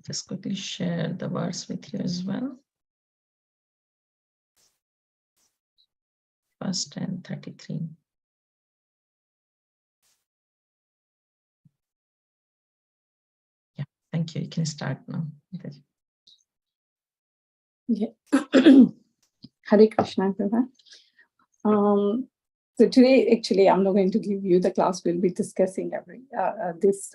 just quickly share the verse with you as well. First and 33. Yeah, thank you. You can start now. Yeah. Hare Krishna, everyone. So today, actually, I'm not going to give you the class. We'll be discussing this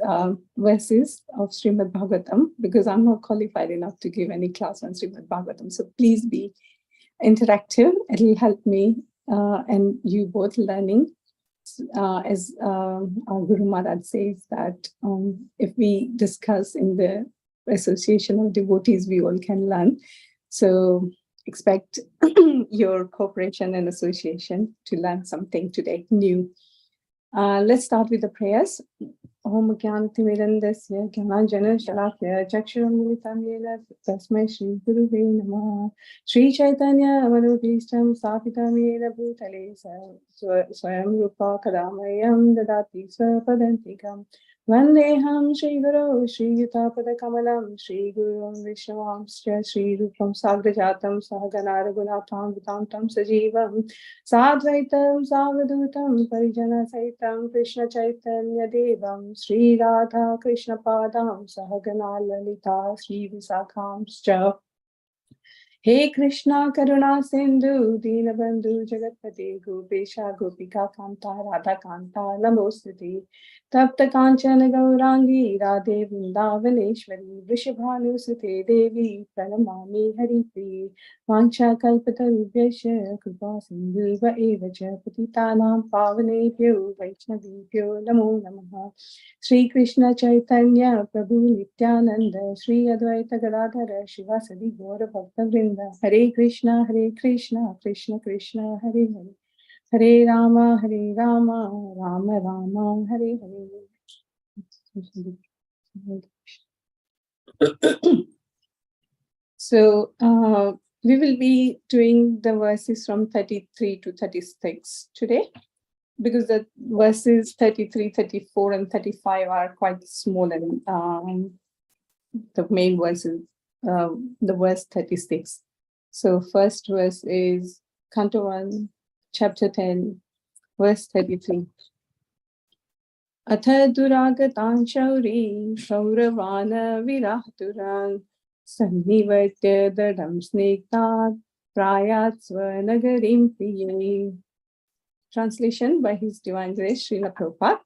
verses of Srimad Bhagavatam, because I'm not qualified enough to give any class on Srimad Bhagavatam. So please be interactive. It'll help me and you both learning. As our Guru Maharaj says that if we discuss in the association of devotees, we all can learn. So expect your cooperation and association to learn something today new. Let's start with the prayers. Om Gyanti Mirandasya Gyananjana Shalakya Chakshuramilitam Yena Tasmai Shri Guruve Namah Shri Chaitanya Avarobhishtam Sthapitam Yena Bhutale Swayam Rupa Kadamayam Dadati Swapadantikam Vandeham Shri Guru Shri Yutapada Kamalam Shri Guru Vishnavamsya Shri Rupam Sagrajatam Sahagana Raghunatham Vitantam Sajivam Sadvaitam Savadutam Parijana Saitam Krishna Chaitanya Devam Sri Radha Krishna Padam Sahagana Lalita Sri Visakhamscha He Krishna Karuna Sindhu Dinabandhu Jagatpate Gopesha Gopika Kanta Radha Kanta Namostati Tapta Kanchana Gaurangi Radhe Vrindavaneshwari Vrishabhanu Sute Devi Pranamami Haripi Vancha Kalpatarubhyasya Kripa Sindhu Vaevacha Patitanam Pavanebhyo Vaishnavibhyo Namo Namaha Sri Krishna Chaitanya Prabhu Nityananda Sri Advaita Gadadhara Shivasadi Gaura Bhakta Vrinda Hare Krishna Krishna Krishna Hare Hare Hare Rama Rama Rama Hare Hare. So we will be doing the verses from 33 to 36 today, because the verses 33, 34, and 35 are quite small, and the main verse is the verse 36. So first verse is Canto 1, Chapter 10, verse 33. Atha duragatan shauri shauravana virahturan sannivartya dadam snektat prayat svanagarim priye. Translation by His Divine Grace Srila Prabhupada.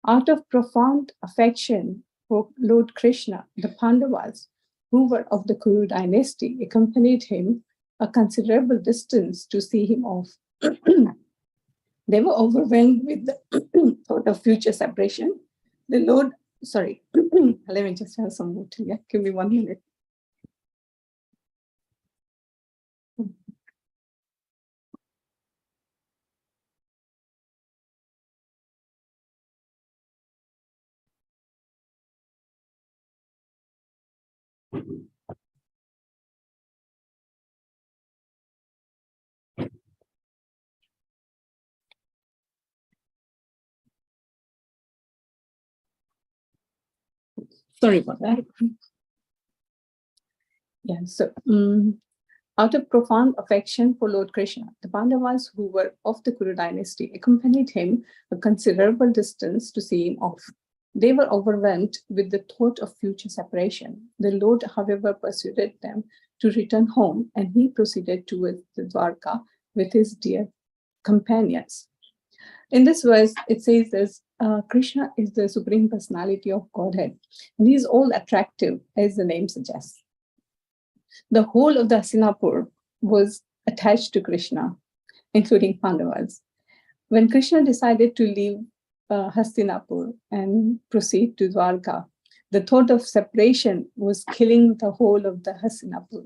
Out of profound affection for Lord Krishna, the Pandavas, who were of the Kuru dynasty, accompanied him a considerable distance to see him off. They were overwhelmed with the thought of future separation. The Lord, sorry, let me just have some water. Yeah, give me 1 minute. Sorry about that. Yeah, so out of profound affection for Lord Krishna, the Pandavas, who were of the Kuru dynasty, accompanied him a considerable distance to see him off. They were overwhelmed with the thought of future separation. The Lord, however, persuaded them to return home, and he proceeded towards the Dwarka with his dear companions. In this verse, it says this, Krishna is the Supreme Personality of Godhead, and he is all attractive, as the name suggests. The whole of the Hastinapur was attached to Krishna, including Pandavas. When Krishna decided to leave Hastinapur and proceed to Dwarka, the thought of separation was killing the whole of the Hastinapur.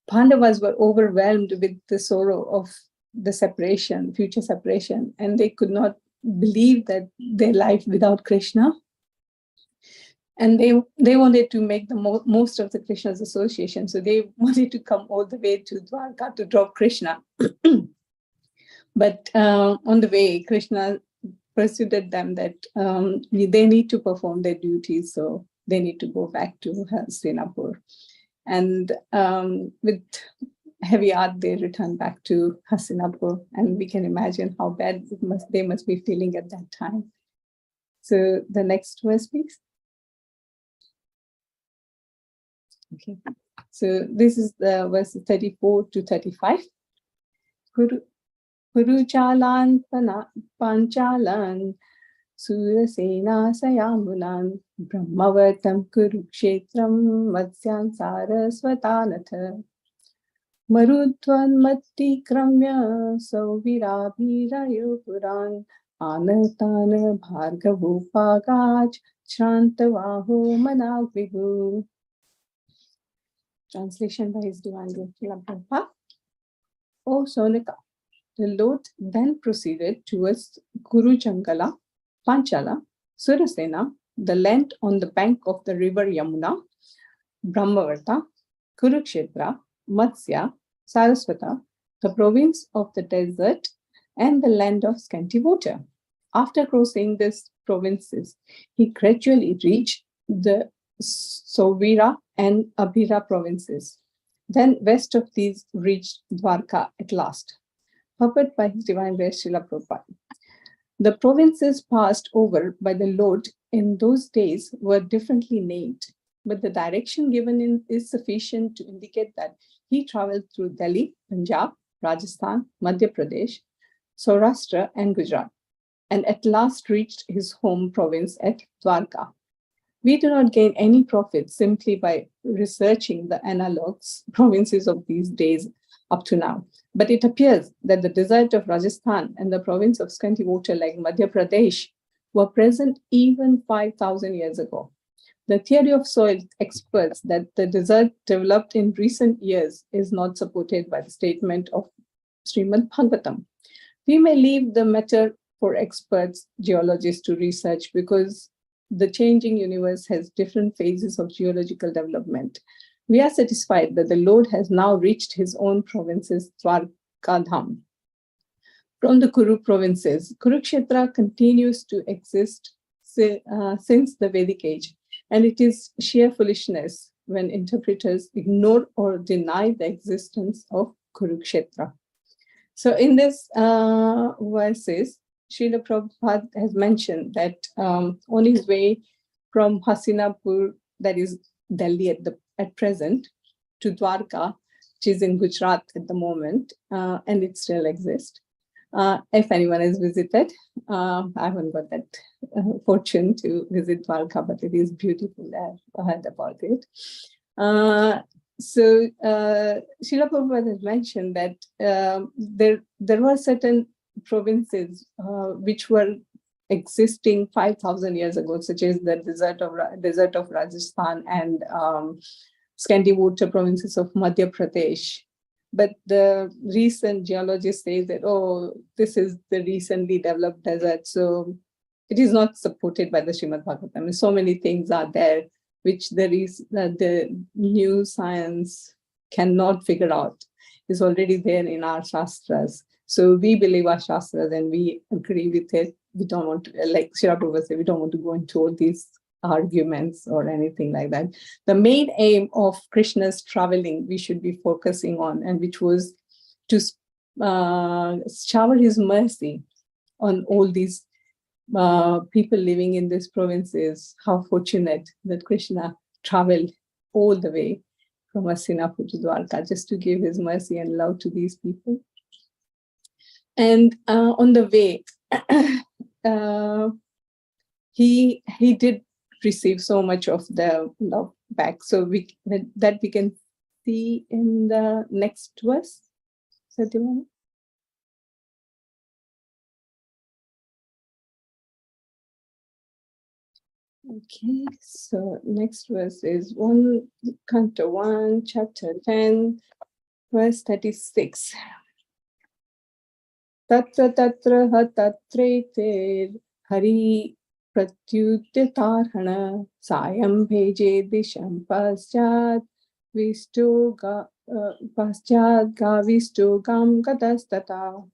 Pandavas were overwhelmed with the sorrow of the separation, future separation, and they could not believe that their life without Krishna. And they wanted to make the most of the Krishna's association. So they wanted to come all the way to Dwarka to drop Krishna. But on the way, Krishna persuaded them that they need to perform their duties. So they need to go back to Hastinapur. And with heavy heart, they return back to Hastinapur, and we can imagine how bad they must be feeling at that time. So the next verse, please. Okay, so this is the verse 34 to 35. Kuru chalan panchalan Surasena Sayamunan Brahmavatam Kurukshetram Matsyan Sarasvatanatha Marudvan Matti Kramya Sauvirabhirayo Puran Anatana Bhargavupagaj Shrantavaho Managvihu. Translation by His Divine Grace Srila Prabhupada. O Sonika, the Lord then proceeded towards Kuru Jangala, Panchala, Surasena, the land on the bank of the river Yamuna, Brahmavarta, Kurukshetra, Matsya, Saraswata, the province of the desert, and the land of scanty water. After crossing these provinces, he gradually reached the Sauvira and Abhira provinces. Then west of these reached Dwarka at last. Purport by His Divine Grace Srila Prabhupada. The provinces passed over by the Lord in those days were differently named, but the direction given is sufficient to indicate that he traveled through Delhi, Punjab, Rajasthan, Madhya Pradesh, Saurashtra, and Gujarat, and at last reached his home province at Dwarka. We do not gain any profit simply by researching the analogues provinces of these days up to now. But it appears that the desert of Rajasthan and the province of scanty water like Madhya Pradesh were present even 5,000 years ago. The theory of soil experts that the desert developed in recent years is not supported by the statement of Srimad Bhagavatam. We may leave the matter for experts, geologists to research because the changing universe has different phases of geological development. We are satisfied that the Lord has now reached his own provinces, Dwarkadham. From the Kuru provinces, Kurukshetra continues to exist since the Vedic age, and it is sheer foolishness when interpreters ignore or deny the existence of Kurukshetra. So in this verses, Srila Prabhupada has mentioned that on his way from Hastinapur, that is Delhi at present, to Dwarka, which is in Gujarat at the moment, and it still exists. If anyone has visited, I haven't got that fortune to visit Dwarka, but it is beautiful. I've heard about it. So Srila Prabhupada has mentioned that there were certain provinces which were existing 5,000 years ago, such as the desert of Rajasthan and scanty water provinces of Madhya Pradesh. But the recent geologists say that, oh, this is the recently developed desert, so it is not supported by the Srimad Bhagavatam. So many things are there which the new science cannot figure out. It's already there in our Shastras. So we believe our Shastras and we agree with it. We don't want to, like Srila Prabhupada said, we don't want to go into all these arguments or anything like that. The main aim of Krishna's traveling we should be focusing on, and which was to shower his mercy on all these people living in these provinces. How fortunate that Krishna traveled all the way from Hastinapur to Dwarka just to give his mercy and love to these people. And on the way, he did receive so much of the love back. So we can see in the next verse. Satyavama. Okay, so next verse is Canto 1, chapter 10, verse 36. Tatra tatra ha tatrete hari pratyuttatarhana sayam bheje disham paschat visto gam gadastata.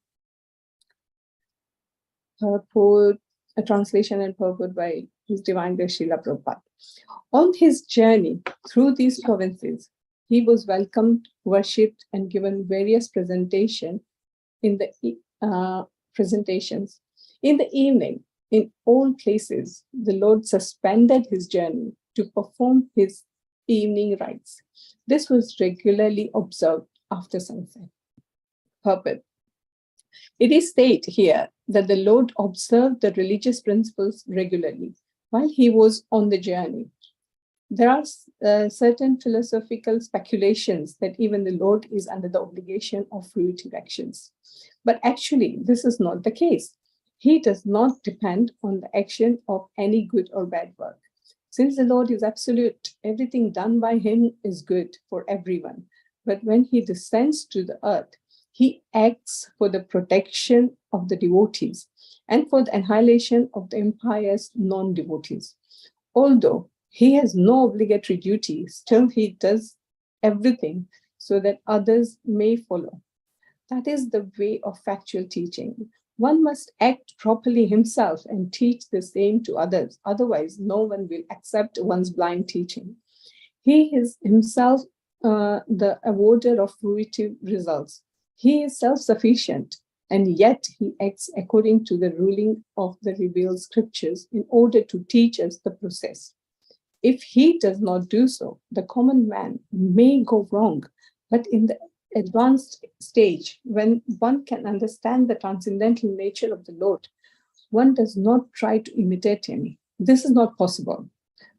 Purport, a translation and purport by His Divine Grace Srila Prabhupada. On his journey through these provinces, he was welcomed, worshipped, and given various presentations. In the evening, in all places, the Lord suspended his journey to perform his evening rites. This was regularly observed after sunset. Purport. It is stated here that the Lord observed the religious principles regularly while he was on the journey. There are certain philosophical speculations that even the Lord is under the obligation of fruitive actions. But actually, this is not the case. He does not depend on the action of any good or bad work. Since the Lord is absolute, everything done by him is good for everyone. But when he descends to the earth, he acts for the protection of the devotees and for the annihilation of the impious non-devotees. Although he has no obligatory duty, still he does everything so that others may follow. That is the way of factual teaching. One must act properly himself and teach the same to others. Otherwise, no one will accept one's blind teaching. He is himself the awarder of fruitive results. He is self-sufficient, and yet he acts according to the ruling of the revealed scriptures in order to teach us the process. If he does not do so, the common man may go wrong, but in the advanced stage, when one can understand the transcendental nature of the Lord, one does not try to imitate him. This is not possible.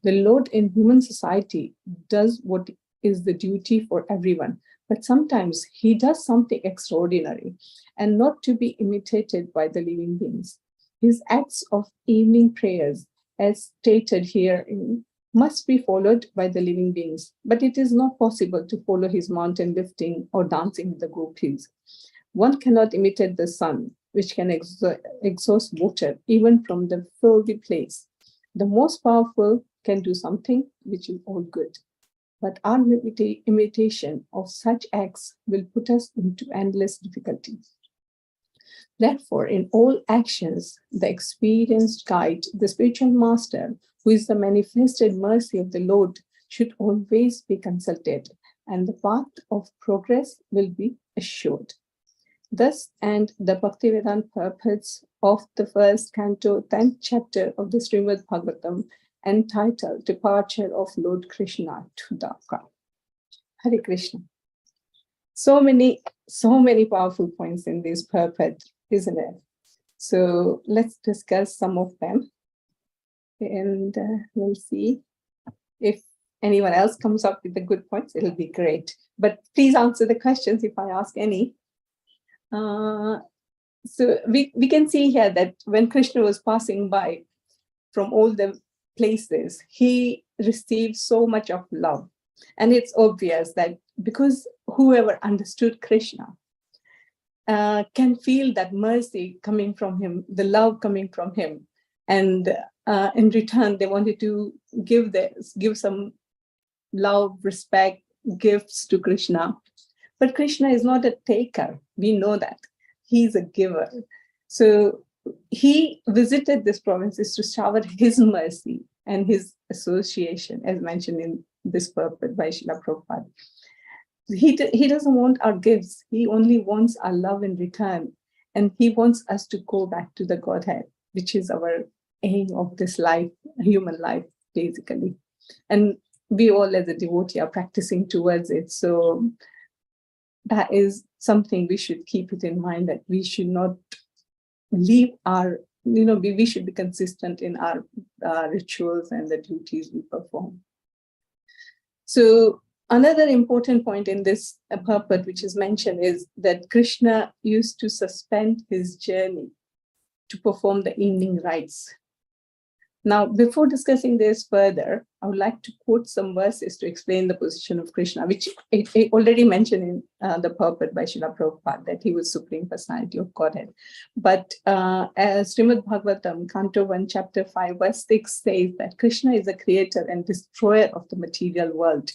The Lord in human society does what is the duty for everyone, but sometimes he does something extraordinary and not to be imitated by the living beings. His acts of evening prayers, as stated here, must be followed by the living beings, but it is not possible to follow his mountain lifting or dancing with the gopis. One cannot imitate the sun, which can exhaust water even from the filthy place. The most powerful can do something which is all good. But our imitation of such acts will put us into endless difficulties. Therefore, in all actions, the experienced guide, the spiritual master, who is the manifested mercy of the Lord, should always be consulted, and the path of progress will be assured. Thus, and the Bhaktivedanta purports of the first canto, 10th chapter of the Srimad Bhagavatam, entitled Departure of Lord Krishna to Dwarka. Hare Krishna. So many powerful points in this purport, isn't it? So let's discuss some of them, and we'll see if anyone else comes up with the good points. It'll be great. But please answer the questions if I ask any. So we can see here that when Krishna was passing by from all the places, he received so much of love. And it's obvious that because whoever understood Krishna can feel that mercy coming from him, the love coming from him. And in return, they wanted to give some love, respect, gifts to Krishna. But Krishna is not a taker. We know that. He's a giver. So he visited these provinces to shower his mercy and his association, as mentioned in this purport by Srila Prabhupada. He doesn't want our gifts. He only wants our love in return. And he wants us to go back to the Godhead, which is our aim of this life, human life, basically. And we all as a devotee are practicing towards it. So that is something we should keep it in mind, that we should not leave our, we should be consistent in our rituals and the duties we perform. So another important point in this purport, which is mentioned, is that Krishna used to suspend his journey to perform the evening rites. Now, before discussing this further, I would like to quote some verses to explain the position of Krishna, which I already mentioned in the purport by Srila Prabhupada, that he was Supreme Personality of Godhead. But as Srimad Bhagavatam, Canto 1, Chapter 5, verse 6 says that Krishna is the creator and destroyer of the material world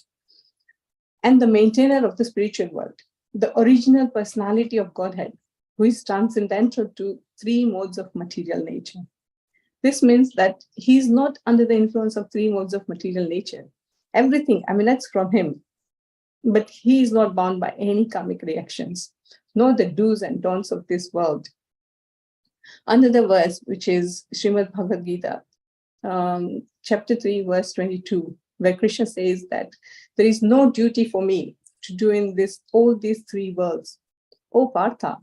and the maintainer of the spiritual world, the original personality of Godhead, who is transcendental to three modes of material nature. This means that he's not under the influence of three modes of material nature. Everything emanates from him, but he is not bound by any karmic reactions, nor the do's and don'ts of this world. Another verse, which is Srimad Bhagavad Gita, chapter 3, verse 22, where Krishna says that there is no duty for me to do in all these three worlds. O Partha,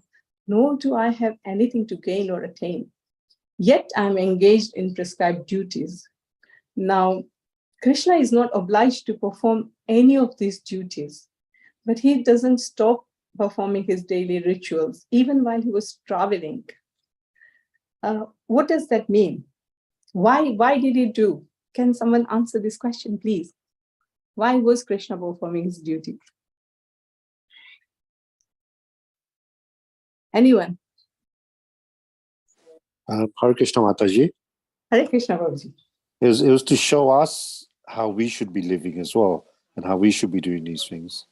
nor do I have anything to gain or attain. Yet I am engaged in prescribed duties. Now, Krishna is not obliged to perform any of these duties, but he doesn't stop performing his daily rituals, even while he was traveling. What does that mean? Why did he do? Can someone answer this question, please? Why was Krishna performing his duty? Anyone? Hare Krishna Mataji. Hare Krishna Babuji. It was to show us how we should be living as well and how we should be doing these things.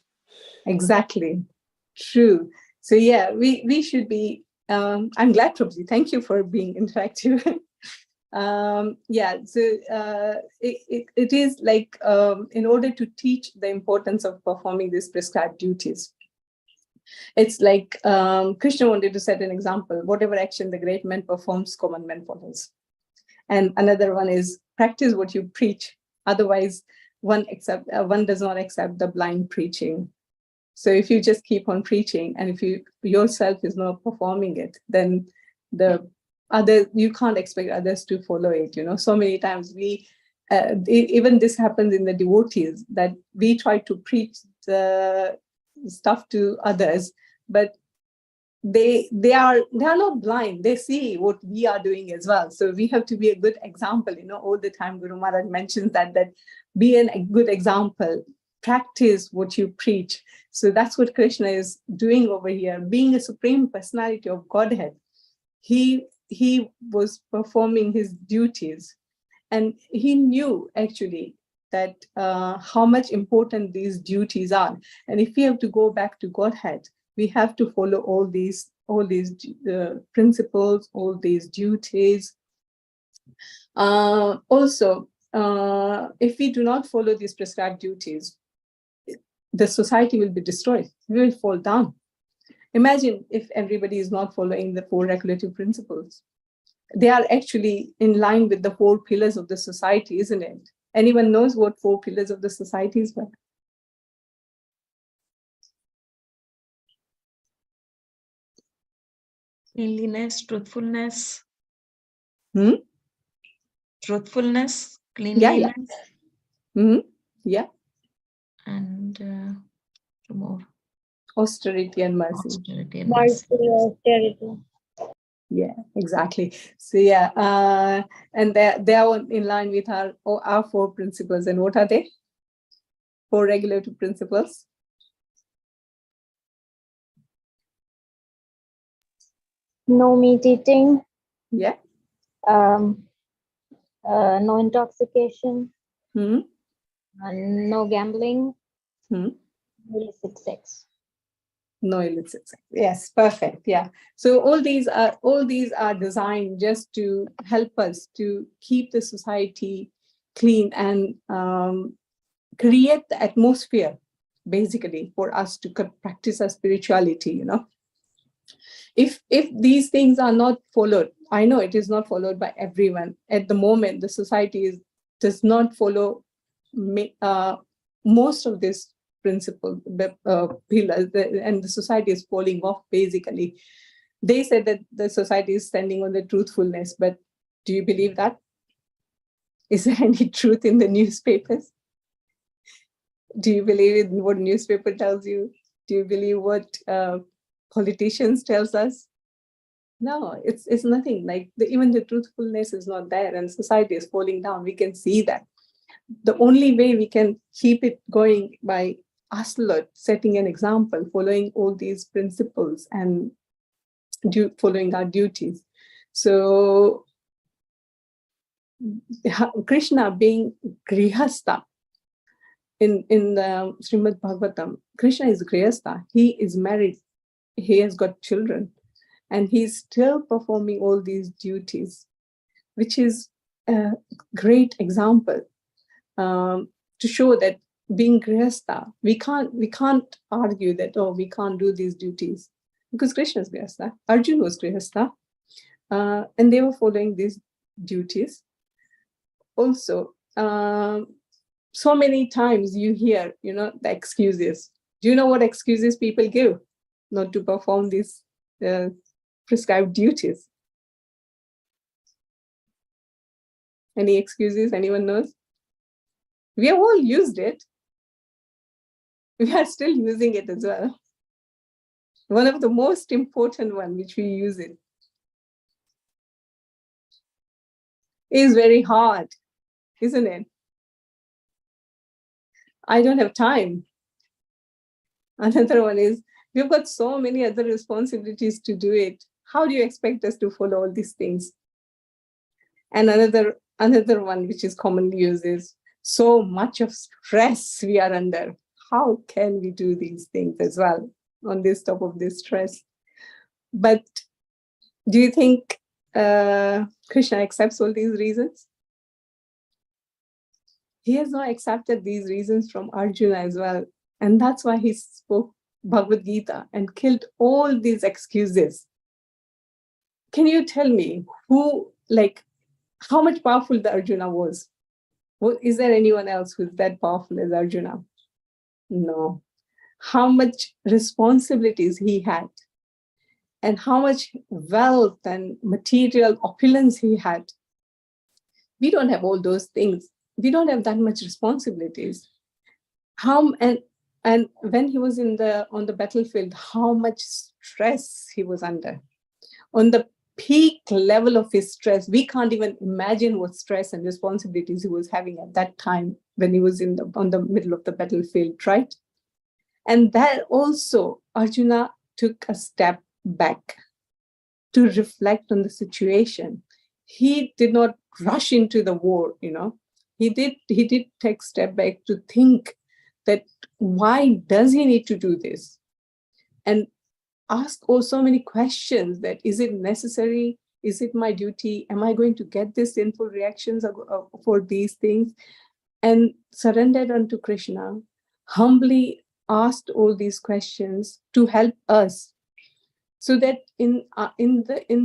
Exactly. True. So yeah, we should be, I'm glad, Prabhuji. Thank you for being interactive. It is like in order to teach the importance of performing these prescribed duties. It's like Krishna wanted to set an example. Whatever action the great man performs, common man follows. And another one is practice what you preach. Otherwise, one does not accept the blind preaching. So if you just keep on preaching, and if you yourself is not performing it, then you can't expect others to follow it. So many times even this happens in the devotees, that we try to preach the stuff to others, but they are not blind. They see what we are doing as well. So we have to be a good example. All the time Guru Maharaj mentions that be a good example, practice what you preach. So that's what Krishna is doing over here. Being a supreme personality of Godhead, he was performing his duties, and he knew actually that how much important these duties are. And if we have to go back to Godhead, we have to follow all these principles, all these duties. Also, if we do not follow these prescribed duties, the society will be destroyed. We will fall down. Imagine if everybody is not following the 4 regulative principles. They are actually in line with the 4 pillars of the society, isn't it? Anyone knows what 4 pillars of the society is? Cleanliness, truthfulness. Truthfulness, cleanliness. Yeah. And two more. Austerity and mercy. Austerity and mercy. Austerity. Yeah, exactly. So yeah, and they are in line with our 4 principles. And what are they? 4 regulative principles. No meat eating. Yeah. No intoxication. No gambling. Illicit sex. No illicit sex. Yes, perfect. Yeah. So all these are designed just to help us to keep the society clean and create the atmosphere, basically, for us to practice our spirituality. If these things are not followed, I know it is not followed by everyone at the moment. The society does not follow most of this principle pillars, and the society is falling off. Basically, they said that the society is standing on the truthfulness, but do you believe that? Is there any truth in the newspapers? Do you believe in what newspaper tells you? Do you believe what politicians tells us? No, it's nothing. Like even the truthfulness is not there, and society is falling down. We can see that. The only way we can keep it going by us setting an example, following all these principles and following our duties. So Krishna being Grihastha in the Srimad Bhagavatam, Krishna is Grihastha. He is married. He has got children, and he's still performing all these duties. which is a great example to show that being grihastha, we can't argue that, oh, we can't do these duties, because Krishna is grihastha, Arjuna was grihastha, and they were following these duties. Also, so many times you hear, the excuses. Do you know what excuses people give not to perform these prescribed duties? Any excuses? Anyone knows? We have all used it. We are still using it as well. One of the most important one which we use it is very hard, isn't it? I don't have time. Another one is, we've got so many other responsibilities to do it. How do you expect us to follow all these things? And another one which is commonly used is, so much of stress we are under. How can we do these things as well on this top of this stress? But do you think Krishna accepts all these reasons? He has not accepted these reasons from Arjuna as well. And that's why he spoke Bhagavad Gita and killed all these excuses. Can you tell me how much powerful the Arjuna was? Is there anyone else who's that powerful as Arjuna? No. How much responsibilities he had, and how much wealth and material opulence he had. We don't have all those things. We don't have that much responsibilities. And when he was on the battlefield, how much stress he was under. On the peak level of his stress, we can't even imagine what stress and responsibilities he was having at that time when he was on the middle of the battlefield, right? And that also, Arjuna took a step back to reflect on the situation. He did not rush into the war, He did take a step back to think that why does he need to do this? And ask so many questions that, is it necessary? Is it my duty? Am I going to get these sinful reactions for these things? And surrendered unto Krishna, humbly asked all these questions to help us. So that in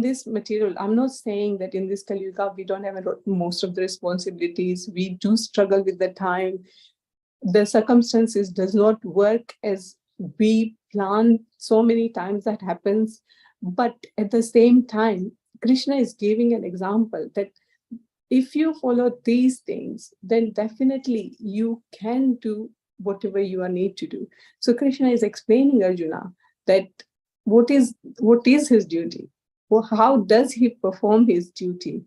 this material, I'm not saying that in this Kali Yuga we don't have most of the responsibilities. We do struggle with the time. The circumstances does not work as we plan. So many times that happens. But at the same time, Krishna is giving an example that if you follow these things, then definitely you can do whatever you need to do. So Krishna is explaining Arjuna that what is his duty? Well, how does he perform his duty?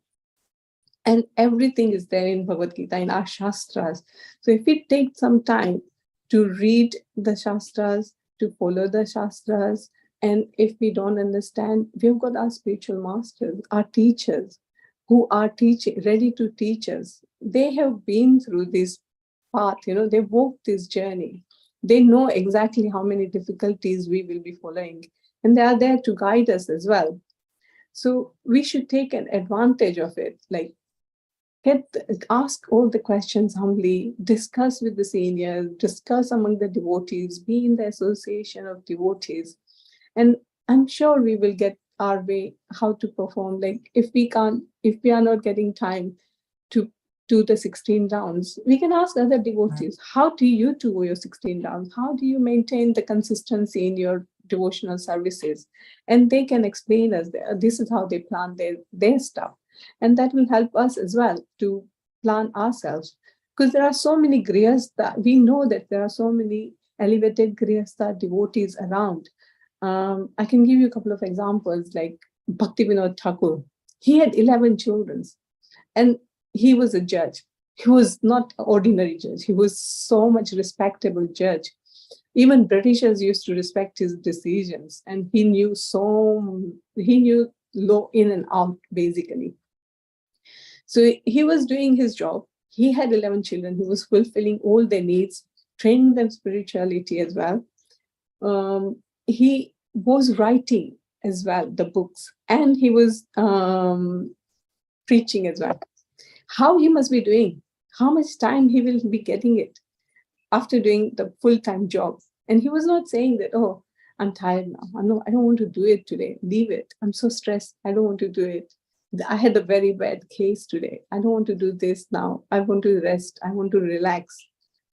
And everything is there in Bhagavad Gita, in our Shastras. So if we take some time to read the Shastras, to follow the Shastras, and if we don't understand, we've got our spiritual masters, our teachers, who are ready to teach us. They have been through this path, they walked this journey. They know exactly how many difficulties we will be following, and they are there to guide us as well. So we should take an advantage of it, ask all the questions humbly, discuss with the seniors, discuss among the devotees, be in the association of devotees. And I'm sure we will get our way how to perform. If we are not getting time to do the 16 rounds, we can ask other devotees, how do you do your 16 rounds? How do you maintain the consistency in your devotional services? And they can explain us, this is how they plan their stuff. And that will help us as well to plan ourselves. Because there are so many grihastha, we know that there are so many elevated grihastha devotees around. I can give you a couple of examples, like Bhaktivinoda Thakur. He had 11 children and he was a judge. He was not an ordinary judge. He was so much respectable judge. Even Britishers used to respect his decisions, and he knew law in and out, basically. So he was doing his job. He had 11 children. He was fulfilling all their needs, training them spirituality as well. He was writing as well the books, and he was preaching as well. How he must be doing, how much time he will be getting it after doing the full-time job. And he was not saying that, oh, I'm tired now. I don't want to do it today. Leave it. I'm so stressed. I don't want to do it. I had a very bad case today. I don't want to do this now. I want to rest. I want to relax.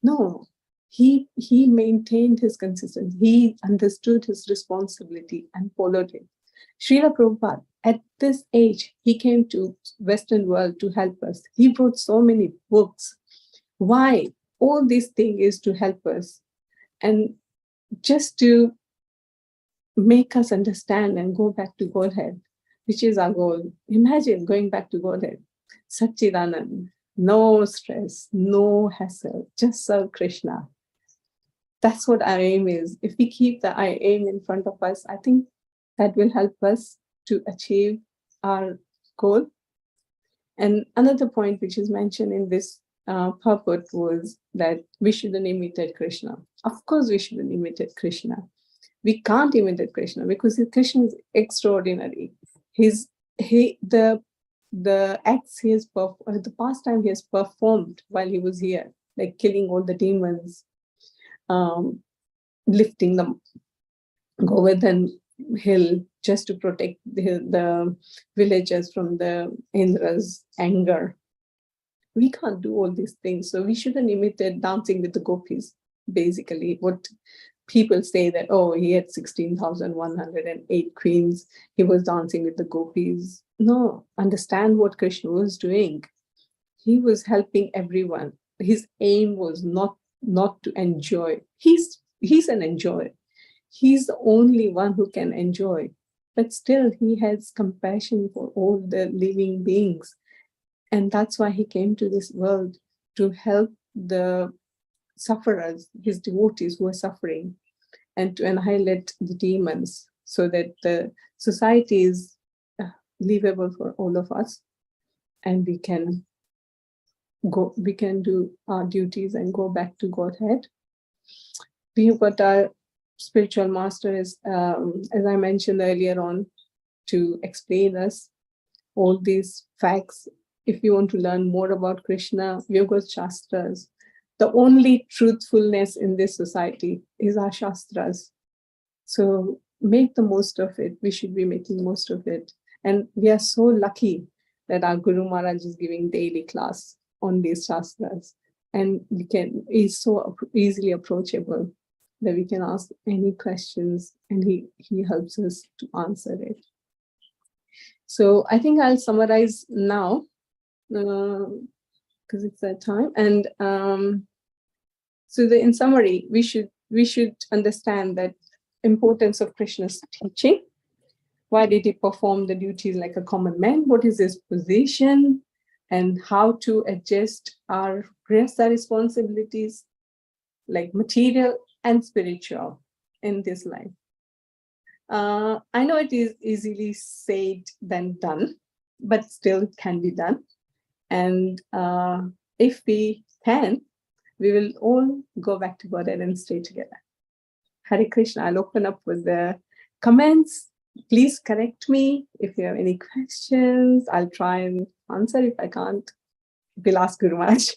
No, he maintained his consistency. He understood his responsibility and followed it. Srila Prabhupada, at this age, he came to Western world to help us. He wrote so many books. Why? All this thing is to help us and just to make us understand and go back to Godhead, which is our goal. Imagine going back to Godhead. Satchidanand, no stress, no hassle, just serve Krishna. That's what our aim is. If we keep the aim in front of us, I think that will help us to achieve our goal. And another point which is mentioned in this purport was that we shouldn't imitate Krishna. Of course, we shouldn't imitate Krishna. We can't imitate Krishna because Krishna is extraordinary. The acts he has the pastime he has performed while he was here, like killing all the demons, lifting the Govardhan hill just to protect the villagers from the Indra's anger. We can't do all these things, so we shouldn't imitate dancing with the gopis. Basically, what people say that, oh, he had 16,108 queens, he was dancing with the gopis. No, understand what Krishna was doing. He was helping everyone. His aim was not to enjoy. He's an enjoyer. He's the only one who can enjoy. But still, he has compassion for all the living beings. And that's why he came to this world, to help the sufferers, his devotees who are suffering, and to annihilate the demons so that the society is livable for all of us. And we can do our duties and go back to Godhead. We have got our spiritual master, as I mentioned earlier on, to explain us all these facts. If you want to learn more about Krishna, we have got Shastras. The only truthfulness in this society is our Shastras. So make the most of it. We should be making most of it. And we are so lucky that our Guru Maharaj is giving daily class on these Shastras. And he's so easily approachable that we can ask any questions and he helps us to answer it. So I think I'll summarize now because it's that time. And in summary, we should understand that importance of Krishna's teaching. Why did he perform the duties like a common man? What is his position? And how to adjust our responsibilities, like material and spiritual, in this life. I know it is easily said than done, but still can be done. And if we can, we will all go back to Godhead and stay together. Hare Krishna. I'll open up with the comments. Please correct me if you have any questions. I'll try and answer. If I can't, we'll ask Guru Maharaj.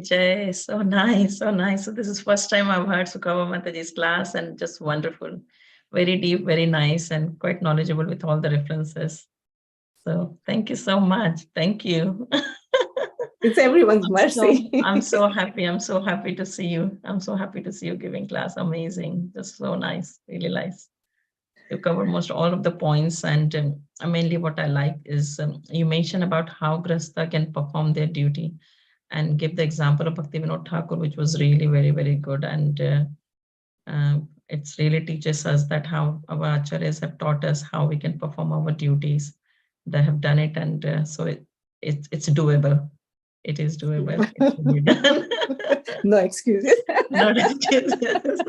Jai, so nice, so nice. So this is first time I've heard Sukava Mataji's class, and just wonderful. Very deep, very nice, and quite knowledgeable with all the references. So thank you so much. Thank you. It's everyone's mercy. I'm so happy. I'm so happy to see you. I'm so happy to see you giving class. Amazing. Just so nice. Really nice. You covered most all of the points, and mainly what I like is you mentioned about how Grasta can perform their duty, and give the example of Bhaktivinoda Thakur, which was really very, very good. And it really teaches us that how our acharyas have taught us how we can perform our duties. They have done it, and so it's doable. It is doable. It can be done. No excuses. No excuses.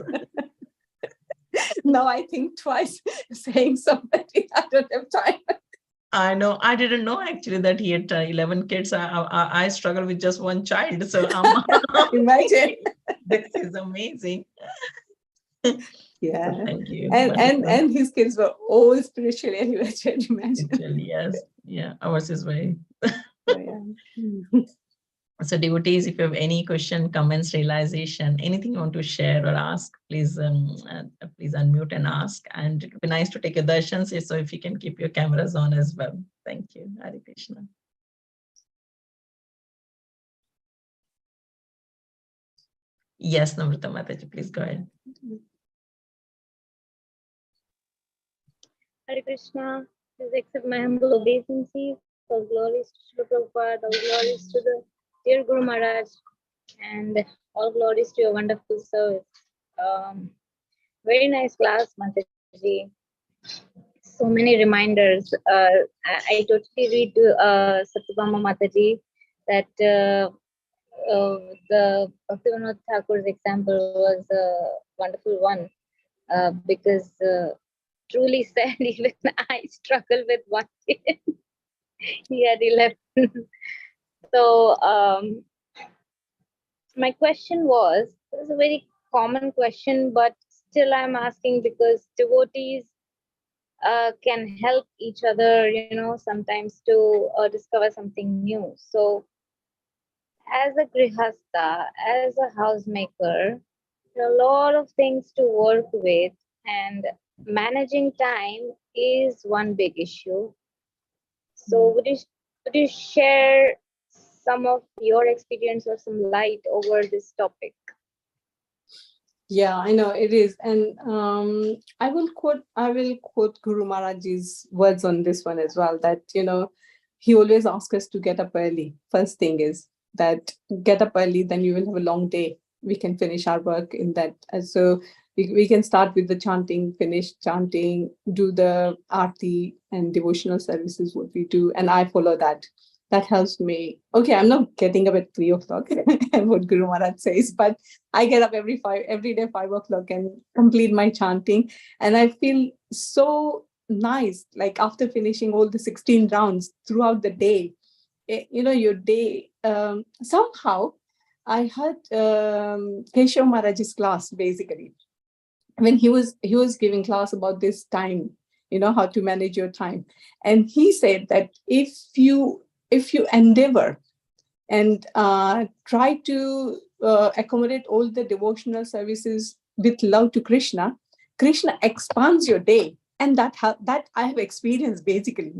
Now I think twice saying somebody, I don't have time. I know. I didn't know actually that he had 11 kids. I struggle with just one child. So imagine. This is amazing. Yeah. So thank you. And his kids were all spiritually elevated, imagine. Yes. Yeah, ours is very. So, yeah. So devotees, if you have any question, comments, realization, anything you want to share or ask, please please unmute and ask. And it would be nice to take your darshans, so if you can keep your cameras on as well. Thank you. Hare Krishna. Yes, Namrata Mataji, please go ahead. Hare Krishna. Please accept my humble obeisances. All glories to Srila Prabhupada, all glories to the dear Guru Maharaj, and all glories to your wonderful service. Very nice class, Mataji. So many reminders. I totally read to Satyabhama Mataji that the Bhaktivinoda Thakur's example was a wonderful one because truly said, even I struggle with one kid. He had 11. So my question was, it was a very common question, but still I'm asking because devotees can help each other, sometimes to discover something new. So as a grihastha, as a housemaker, there are a lot of things to work with, and managing time is one big issue. So would you share some of your experience or some light over this topic? Yeah, I know it is, and I will quote Guru Maharaj's words on this one as well. That he always asks us to get up early. First thing is that get up early, then you will have a long day. We can finish our work in that. So we can start with the chanting, finish chanting, do the aarti and devotional services. What we do, and I follow that. That helps me. Okay, I'm not getting up at 3 o'clock, what Guru Maharaj says, but I get up every day 5 o'clock and complete my chanting. And I feel so nice, like after finishing all the 16 rounds throughout the day, your day, somehow I heard Keshav Maharaj's class, basically, when he was giving class about this time, how to manage your time. And he said that if you endeavor and try to accommodate all the devotional services with love to Krishna expands your day. And that I have experienced, basically.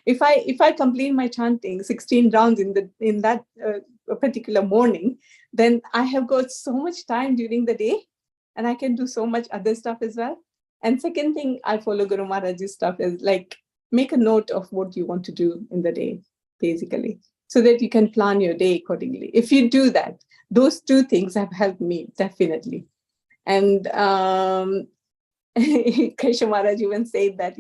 If I complete my chanting 16 rounds in that particular morning, then I have got so much time during the day, and I can do so much other stuff as well. And second thing, I follow Guru Maharaj's stuff is like, make a note of what you want to do in the day, basically, so that you can plan your day accordingly. If you do that, those two things have helped me, definitely. And Krishna Maharaj even said that,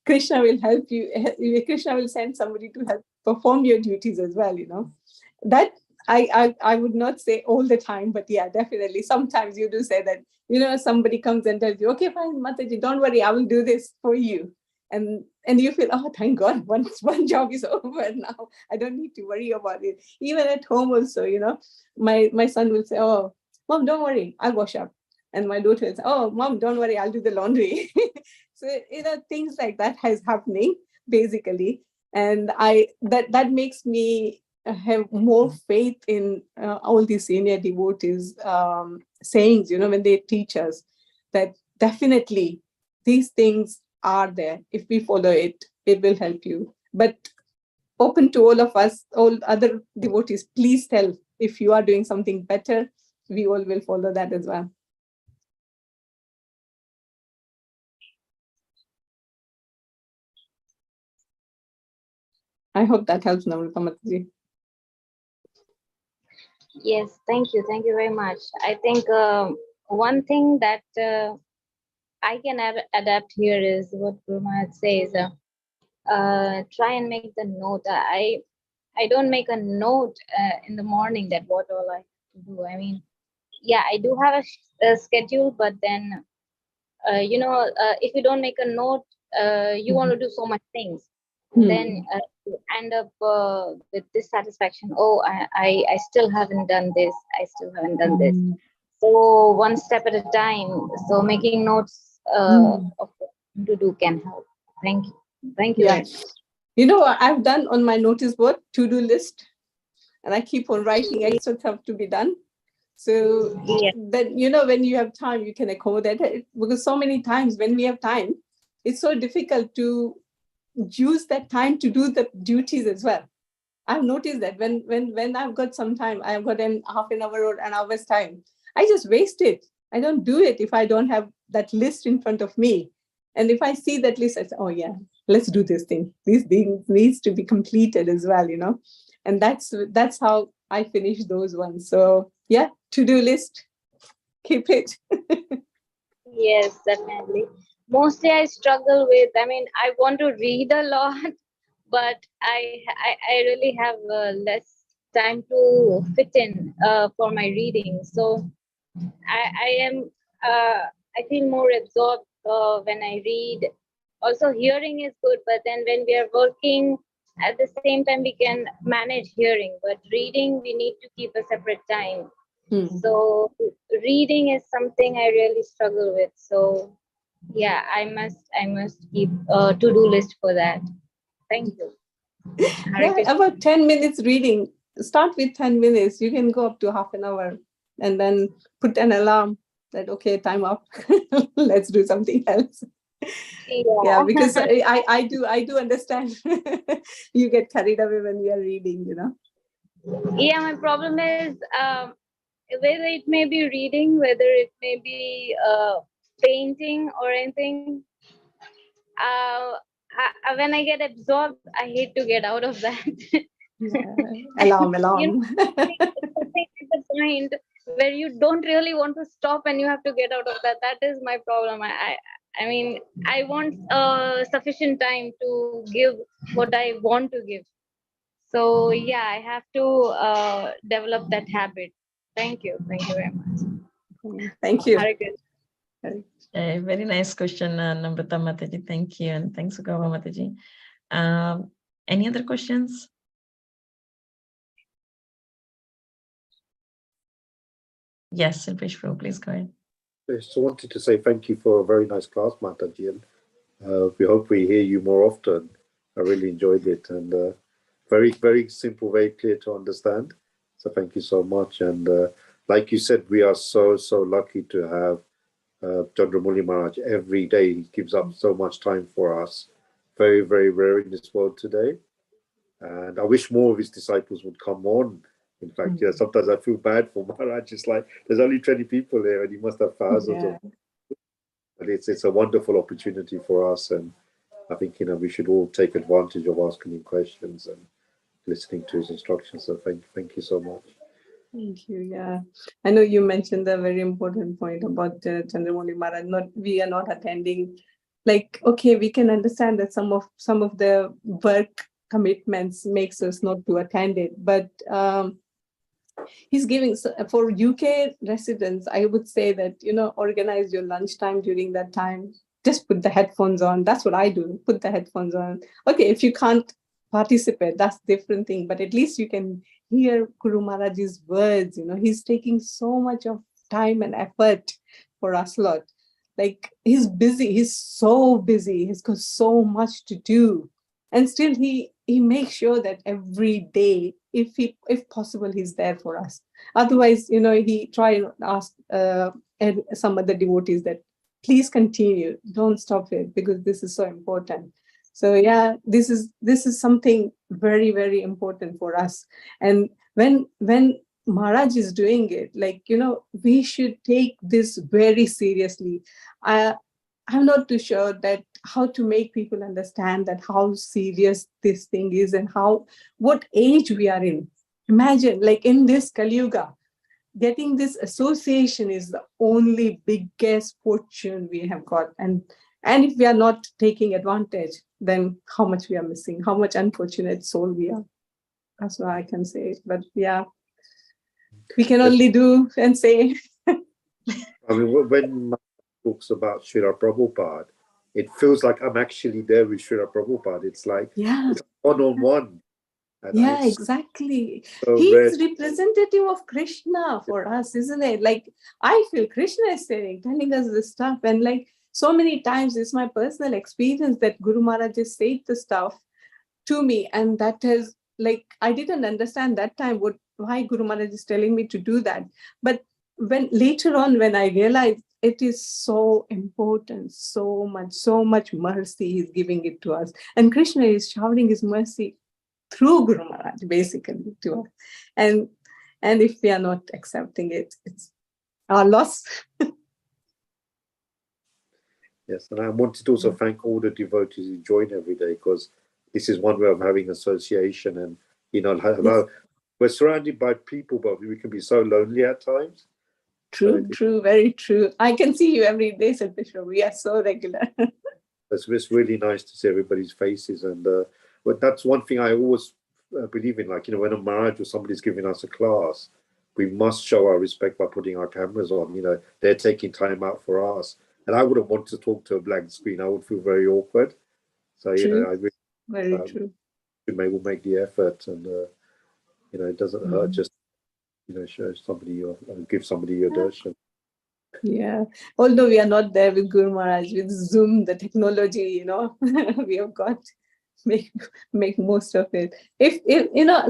Krishna will help you, Krishna will send somebody to help perform your duties as well, That I would not say all the time, but yeah, definitely. Sometimes you do say that, somebody comes and tells you, okay, fine, Mataji, don't worry, I will do this for you. And you feel, oh, thank God, one job is over now. I don't need to worry about it. Even at home also, my son will say, oh, Mom, don't worry, I'll wash up. And my daughter will say, oh, Mom, don't worry, I'll do the laundry. So, things like that is happening, basically. And that makes me have more faith in all these senior devotees sayings, when they teach us that definitely these things are there. If we follow it, it will help you. But open to all of us, all other devotees, please tell if you are doing something better. We all will follow that as well. I hope that helps, Namrata Mataji. Yes, thank you very much. I think one thing that I can adapt here is what Guru Maharaj says. Try and make the note. I don't make a note in the morning that what all I have to do. I mean, yeah, I do have a schedule, but then if you don't make a note, you want to do so much things. Then you end up with dissatisfaction. Oh, I still haven't done this. I still haven't done this. So one step at a time. So making notes of what to do can help. Thank you. Thank you very much. You know what I've done on my notice board, to-do list, and I keep on writing extra stuff to be done. So Yeah. that, you know, when you have time, you can accommodate it, because so many times when we have time, it's so difficult to use that time to do the duties as well. I've noticed that when I've got some time, I've got an half an hour or an hour's time, I just waste it. I don't do it if I don't have that list in front of me. And if I see that list, I say, oh yeah, let's do this thing. This thing needs to be completed as well, you know. And that's how I finish those ones. So yeah, to-do list, keep it. Yes, definitely. Mostly I struggle with, I mean, I want to read a lot, but I really have less time to fit in for my reading. So I am, I feel more absorbed when I read. Also, hearing is good, but then when we are working, at the same time, we can manage hearing, but reading, we need to keep a separate time. So reading is something I really struggle with. So yeah, I must keep a to-do list for that. Thank you. Hare Yeah, Krishna. about 10 minutes reading. Start with 10 minutes. You can go up to half an hour and then put an alarm that, okay, time up. Let's do something else. Yeah, Yeah. because I do understand. You get carried away when we are reading, you know. Yeah, my problem is whether it may be reading, whether it may be painting or anything. When I get absorbed, I hate to get out of that. Yeah. Alarm, You know, alarm. something at the point where you don't really want to stop and you have to get out of that. That is my problem. I mean, I want sufficient time to give what I want to give. So yeah, I have to develop that habit. Thank you. Thank you very much. Thank you. Hare Krishna. A very nice question, Namrata Mataji. Thank you. And thanks, Gopika Mataji. Any other questions? Yes, Silpesh Pro, please go ahead. I just wanted to say thank you for a very nice class, Mataji. And we hope we hear you more often. I really enjoyed it, and very, very simple, very clear to understand. So thank you so much. And like you said, we are so, so lucky to have Chandramauli Maharaj every day. He gives up so much time for us. Very, very rare in this world today. And I wish more of his disciples would come on. In fact, yeah, sometimes I feel bad for Maharaj. It's like there's only 20 people here and he must have thousands of. But it's a wonderful opportunity for us. And I think, we should all take advantage of asking him questions and listening to his instructions. So thank you so much. Thank you. Yeah, I know you mentioned the very important point about Chandramauli Maharaj. We are not attending. Like, okay, we can understand that some of the work commitments makes us not to attend it, but he's giving for UK residents. I would say that organize your lunchtime during that time. Just put the headphones on. That's what I do. Put the headphones on. Okay, if you can't participate, that's a different thing. But at least you can hear Guru Maharaj's words. He's taking so much of time and effort for us lot. Like, he's busy. He's so busy. He's got so much to do, and still he makes sure that every day, if possible, he's there for us. Otherwise, he try to ask some other devotees that please continue, don't stop it, because this is so important. So yeah, this is something very, very important for us. And when Maharaj is doing it, we should take this very seriously. I'm not too sure that how to make people understand that how serious this thing is and what age we are in. Imagine, like, in this Kali Yuga, getting this association is the only biggest fortune we have got. And if we are not taking advantage, then how much we are missing, how much unfortunate soul we are. That's what I can say. But yeah, we can only do and say. I mean, when Maharaj talks about Srila Prabhupada, it feels like I'm actually there with Srila Prabhupada. It's like it's one-on-one. Yeah, exactly. So He's representative of Krishna for us, isn't it? Like, I feel Krishna is telling us this stuff. And like, so many times, it's my personal experience that Guru Maharaj just said the stuff. to me. And that is like, I didn't understand that time why Guru Maharaj is telling me to do that. But when later on, when I realized it is so important, so much mercy he's giving it to us. And Krishna is showering his mercy through Guru Maharaj, basically, to us. And if we are not accepting it, it's our loss. Yes, and I wanted to also thank all the devotees who join every day, because this is one way of having association. And Yes. we're surrounded by people, but we can be so lonely at times. True, very true. I can see you every day, Sadhvishwa. We are so regular. It's really nice to see everybody's faces. And but that's one thing I always believe in. Like, when a Maharaj or somebody's giving us a class, we must show our respect by putting our cameras on. They're taking time out for us. And I wouldn't want to talk to a blank screen. I would feel very awkward. So, I really Very true. we'll make the effort. And, it doesn't hurt just, show somebody or give somebody your darshan. Yeah. Although we are not there with Guru Maharaj, with Zoom, the technology, we have got make most of it. If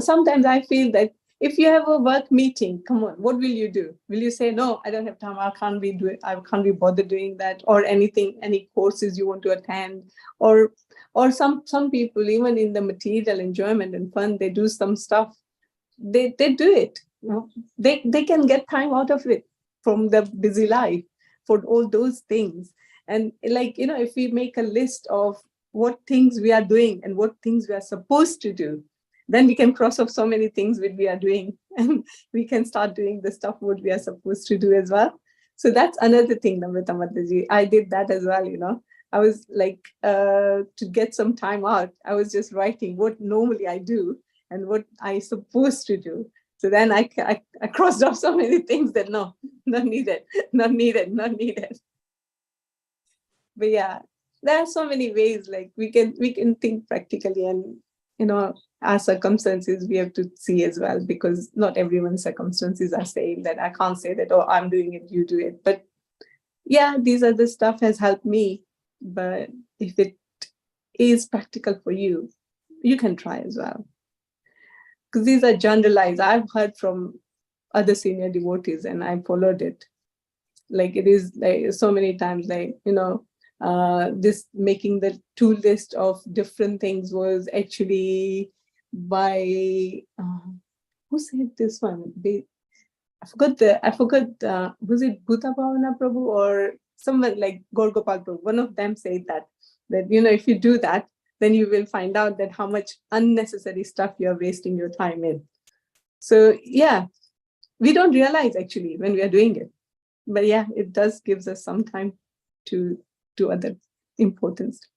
sometimes I feel that if you have a work meeting, come on, what will you do? Will you say, no, I don't have time, I can't be bothered doing that, or any courses you want to attend, or some people, even in the material enjoyment and fun, they do some stuff, they do it. They can get time out of it from the busy life for all those things. And if we make a list of what things we are doing and what things we are supposed to do, then we can cross off so many things that we are doing, and we can start doing the stuff what we are supposed to do as well. So that's another thing, Namrata Mataji. I did that as well, I was like, to get some time out, I was just writing what normally I do and what I supposed to do. So then I crossed off so many things that not needed. But yeah, there are so many ways, like we can think practically, and our circumstances we have to see as well, because not everyone's circumstances are same. That I can't say that, oh, I'm doing it, you do it. But yeah, these other stuff has helped me. But if it is practical for you, you can try as well. Because these are generalized. I've heard from other senior devotees and I followed it. Like it is like so many times, like, this making the to list of different things was actually by, who said this one? I forgot, was it Bhuta Bhavana Prabhu or someone like Gaur Gopal Prabhu? One of them said that if you do that, then you will find out that how much unnecessary stuff you're wasting your time in. So yeah, we don't realize actually when we are doing it. But yeah, it does gives us some time to do other important stuff.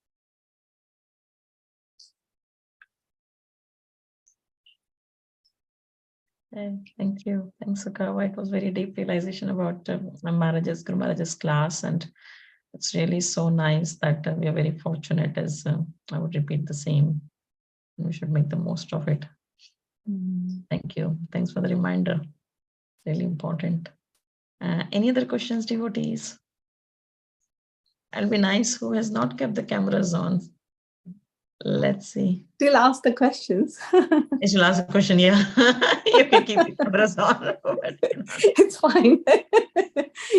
Thank you. Thanks, Sukawa. It was very deep realization about Guru Maharaj's class, and it's really so nice that we are very fortunate, as I would repeat the same. We should make the most of it. Thank you. Thanks for the reminder. Really important. Any other questions, devotees? It'll be nice who has not kept the cameras on. Let's see. Still ask the questions. I shall ask a question, yeah. You can keep the cameras on. It's fine.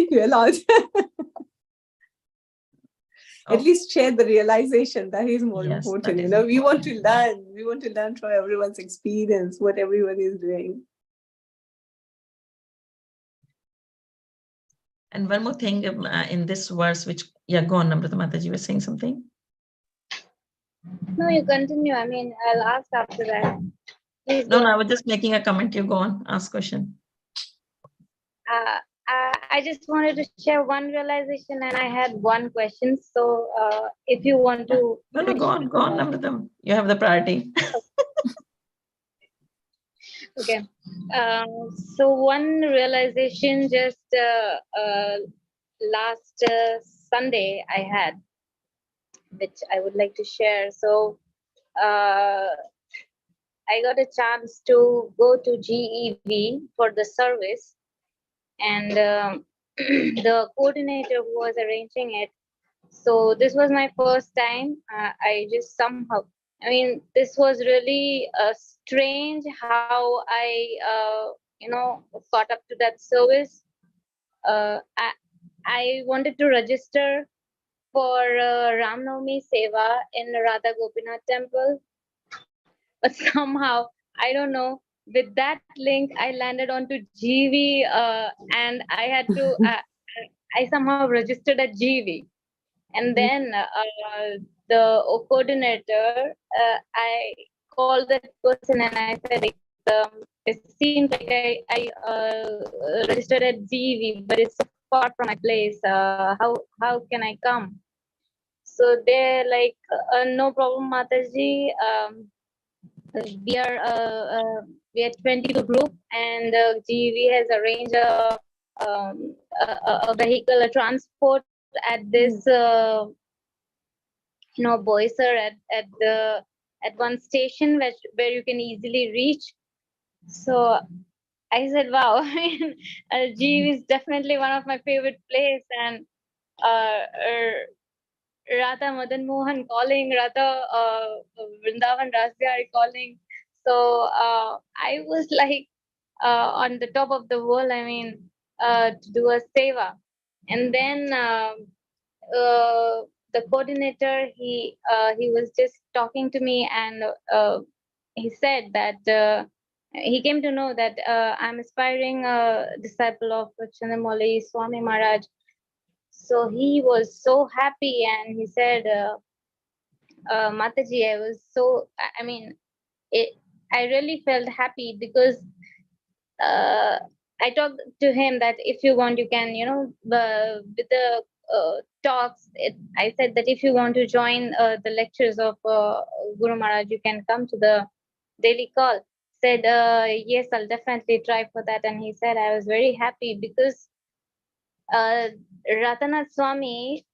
You're allowed. At least share the realization. That is more important. We want to learn. We want to learn from everyone's experience, what everyone is doing. And one more thing in this verse, which, go on, Namrata Mataji, you were saying something? No, you continue. I mean, I'll ask after that. Please no, I was just making a comment. You go on, ask question. I just wanted to share one realization, and I had one question. So if you want to... No, go on, Namrata. You have the priority. Okay. So one realization just last Sunday I had, which I would like to share. So I got a chance to go to GEV for the service, and the coordinator who was arranging it. So this was my first time. I just somehow I mean, this was really strange how I got up to that service. I wanted to register for Ram Navami Seva in Radha Gopinath temple, but somehow, I don't know, with that link, I landed onto GV, and I had to, I somehow registered at GV. And then the coordinator, I called that person and I said, like, it seems like I registered at GV, but it's so far from my place. How can I come? So they're like, no problem, Mataji. We are we are 22 group, and GV has arranged a vehicle, a transport at this Boyser at one station where you can easily reach. So I said, wow, I mean, GV is definitely one of my favorite place, and Radha Madan Mohan calling, Radha Vrindavan Rasbihari calling. So I was like on the top of the world, I mean, to do a seva. And then the coordinator, he was just talking to me, and he said that he came to know that I'm aspiring disciple of Candramauli Swami Maharaj. So he was so happy, and he said, Mataji, I was so, I mean, it, I really felt happy because I talked to him that if you want, you can, with the talks, I said that if you want to join the lectures of Guru Maharaj, you can come to the daily call. Said, yes, I'll definitely try for that. And he said, I was very happy because Ratanath Swami,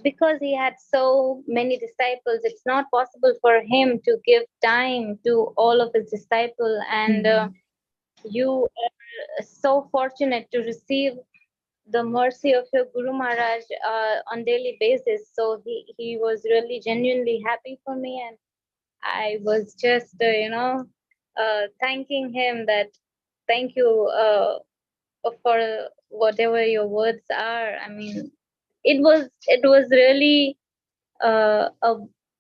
because he had so many disciples, it's not possible for him to give time to all of his disciples. And you are so fortunate to receive the mercy of your Guru Maharaj on daily basis. So he was really genuinely happy for me, and I was just thanking him that thank you for whatever your words are. I mean, it was really a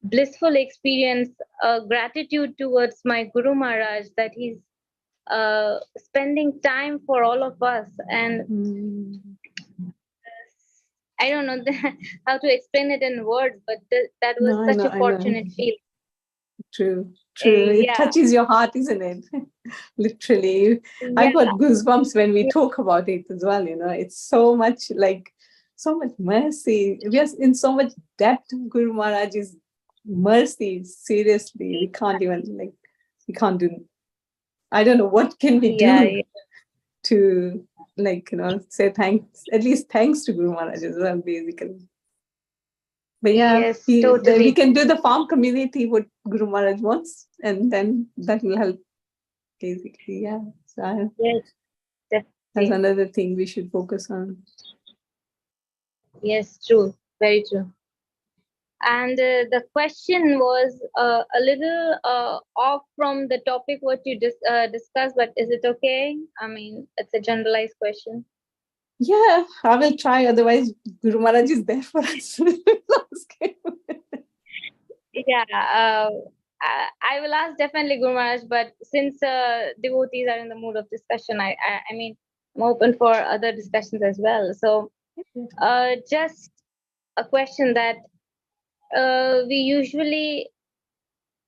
blissful experience, gratitude towards my Guru Maharaj that he's spending time for all of us. And I don't know how to explain it in words, but that was No, such a I know. fortunate feel. True. It Yeah. touches your heart, isn't it? Literally. I Yeah. got goosebumps when we talk about it as well. It's so much mercy. We are in so much depth of Guru Maharaj's mercy. Seriously, we can't do. I don't know what can we do to say thanks, at least thanks to Guru Maharaj as well, basically. But yeah, yes, totally. we can do the farm community what Guru Maharaj wants, and then that will help, basically. Yeah. So Yes, that's definitely. another thing we should focus on. Yes, true. Very true. And the question was a little off from the topic what you discussed, but is it okay? I mean, it's a generalized question. Yeah, I will try. Otherwise, Guru Maharaj is there for us. Yeah, I will ask definitely Guru Maharaj, but since devotees are in the mood of discussion, I mean, I'm open for other discussions as well. So, just a question that we usually,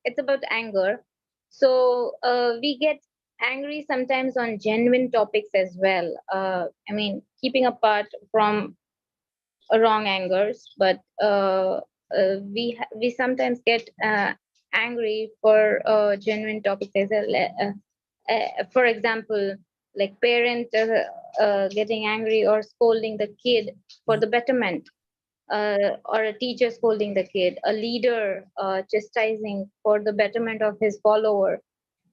it's about anger. So we get angry sometimes on genuine topics as well. I mean, keeping apart from wrong angers, but we sometimes get angry for genuine topics as well. For example, like parent getting angry or scolding the kid for the betterment, or a teacher scolding the kid, a leader chastising for the betterment of his follower.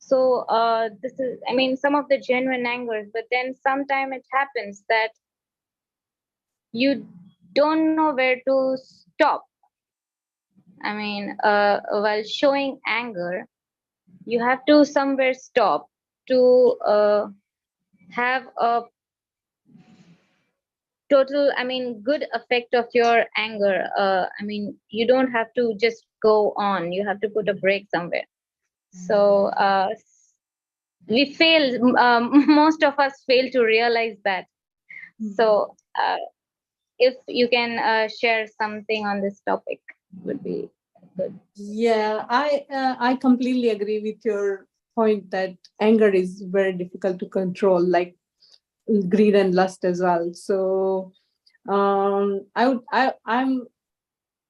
So this is, I mean, some of the genuine angers, but then sometimes it happens that you don't know where to stop. I mean, while showing anger, you have to somewhere stop to have a total, I mean, good effect of your anger. I mean, you don't have to just go on, you have to put a break somewhere. So we fail, most of us fail to realize that. So if you can share something on this topic, would be good. Yeah, I completely agree with your point that anger is very difficult to control, like greed and lust as well. So I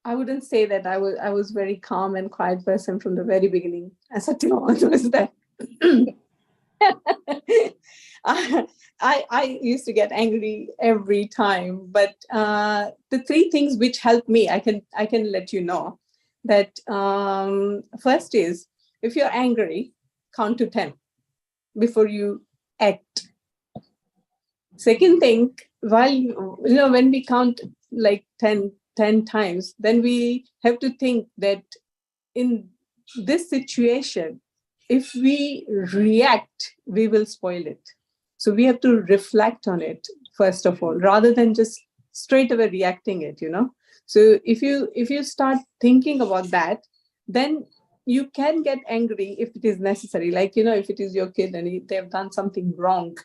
wouldn't say that I was very calm and quiet person from the very beginning. As a was that I used to get angry every time. But the three things which help me, I can let you know that first is, if you're angry, count to 10 before you act. Second thing, while when we count like 10 times, then we have to think that in this situation, if we react, we will spoil it. So we have to reflect on it first of all, rather than just straight away reacting it. So if you start thinking about that, then you can get angry if it is necessary. Like, if it is your kid and they have done something wrong,